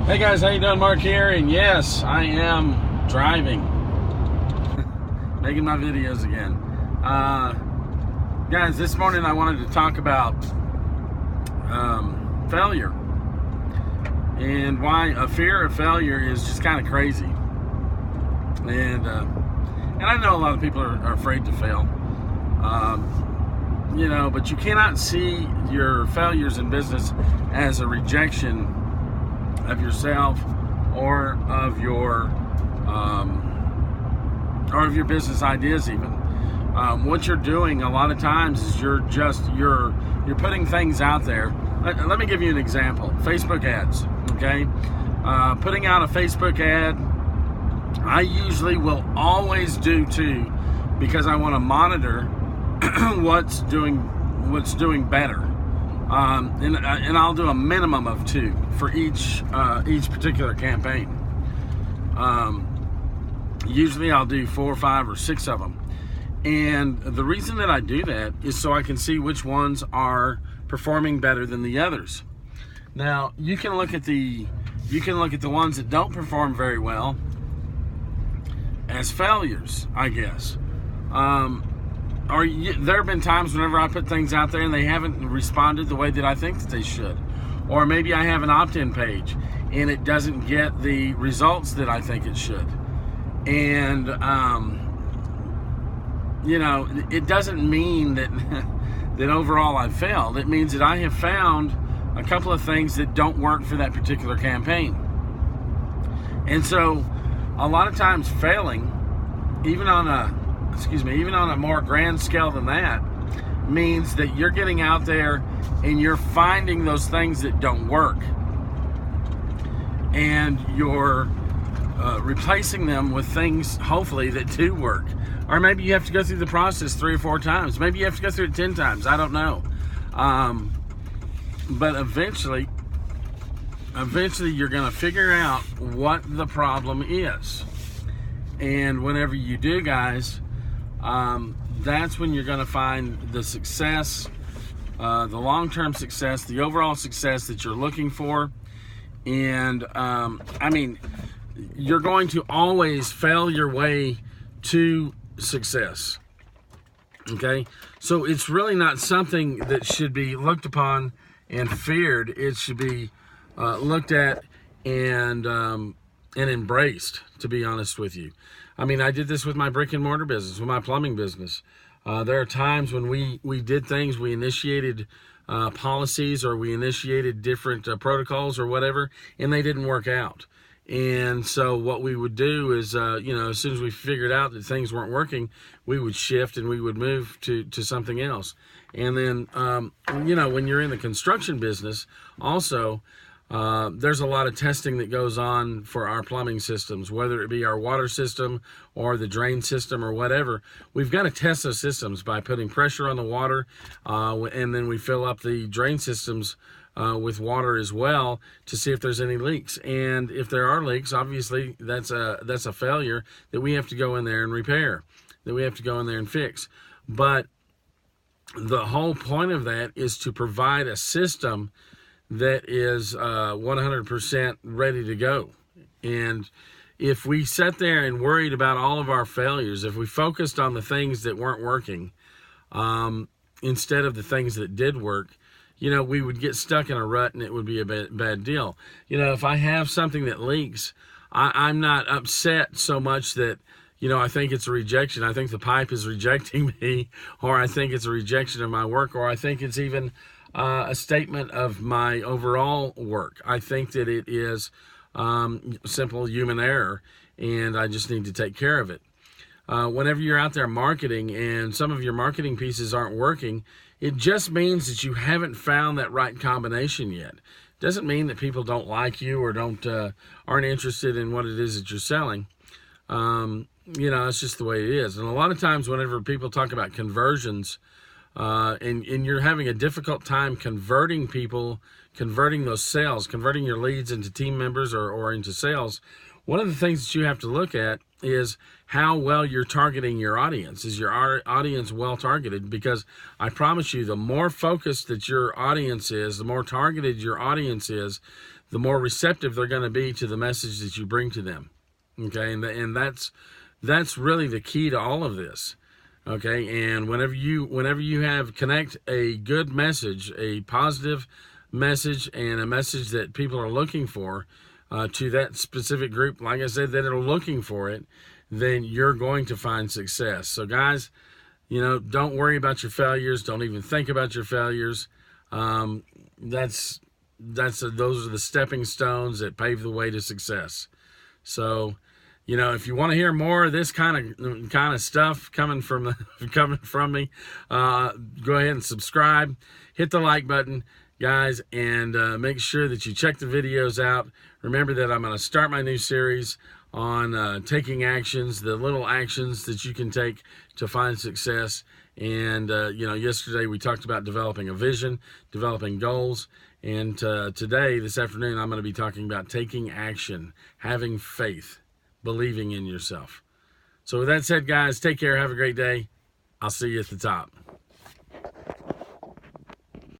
Hey guys, how you doing? Mark here, and yes, I am driving, making my videos again. Guys, this morning I wanted to talk about failure and why a fear of failure is just kind of crazy. And I know a lot of people are afraid to fail, but you cannot see your failures in business as a rejection of yourself or of your business ideas. Even what you're doing a lot of times is you're putting things out there. Let me give you an example. Facebook ads. Okay, putting out a Facebook ad, I usually will always do two, because I want to monitor what's doing better. And I'll do a minimum of two for each particular campaign. Usually I'll do 4, 5, or 6 of them. And the reason that I do that is so I can see which ones are performing better than the others. Now, you can look at the ones that don't perform very well as failures, I guess. There have been times whenever I put things out there and they haven't responded the way that I think that they should. Or maybe I have an opt-in page and it doesn't get the results that I think it should. And, it doesn't mean that that overall I've failed. It means that I have found a couple of things that don't work for that particular campaign. And so a lot of times failing, even on a more grand scale than that, means that you're getting out there and you're finding those things that don't work, and you're replacing them with things, hopefully, that do work. Or maybe you have to go through the process 3 or 4 times. Maybe you have to go through it 10 times. I don't know. But eventually you're going to figure out what the problem is. And whenever you do, guys, that's when you're going to find the success, the long-term success, the overall success that you're looking for. And you're going to always fail your way to success. Okay, so it's really not something that should be looked upon and feared. It should be looked at and embraced, to be honest with you. I did this with my brick and mortar business, with my plumbing business. There are times when we did things, we initiated policies, or we initiated different protocols or whatever, and they didn't work out. And so what we would do is, as soon as we figured out that things weren't working, we would shift and we would move to something else. And then, when you're in the construction business, also, there's a lot of testing that goes on for our plumbing systems, whether it be our water system or the drain system or whatever. We've got to test those systems by putting pressure on the water, and then we fill up the drain systems with water as well to see if there's any leaks. And if there are leaks, obviously that's a failure that we have to go in there and repair, that we have to go in there and fix. But the whole point of that is to provide a system that is 100% ready to go. And if we sat there and worried about all of our failures, if we focused on the things that weren't working instead of the things that did work, we would get stuck in a rut, and it would be a bad deal. If I have something that leaks, I'm not upset so much that, I think it's a rejection. I think the pipe is rejecting me, or I think it's a rejection of my work, or I think it's even a statement of my overall work. I think that it is simple human error, and I just need to take care of it. Whenever you're out there marketing and some of your marketing pieces aren't working, it just means that you haven't found that right combination yet. Doesn't mean that people don't like you or aren't interested in what it is that you're selling. It's just the way it is. And a lot of times whenever people talk about conversions, and you're having a difficult time converting people, converting those sales, converting your leads into team members or into sales, one of the things that you have to look at is how well you're targeting your audience. Is your audience well targeted? Because I promise you, the more focused that your audience is, the more targeted your audience is, the more receptive they're going to be to the message that you bring to them. Okay, and that's really the key to all of this. Okay, and whenever you have connect a good message, a positive message, and a message that people are looking for to that specific group, like I said, that are looking for it, then you're going to find success. So guys, don't worry about your failures. Don't even think about your failures. Those are the stepping stones that pave the way to success. So, if you want to hear more of this kind of stuff coming from me, go ahead and subscribe, hit the like button, guys, and make sure that you check the videos out. Remember that I'm going to start my new series on taking actions, the little actions that you can take to find success. And yesterday we talked about developing a vision, developing goals, and this afternoon, I'm going to be talking about taking action, having faith, believing in yourself. So with that said, guys, take care. Have a great day. I'll see you at the top.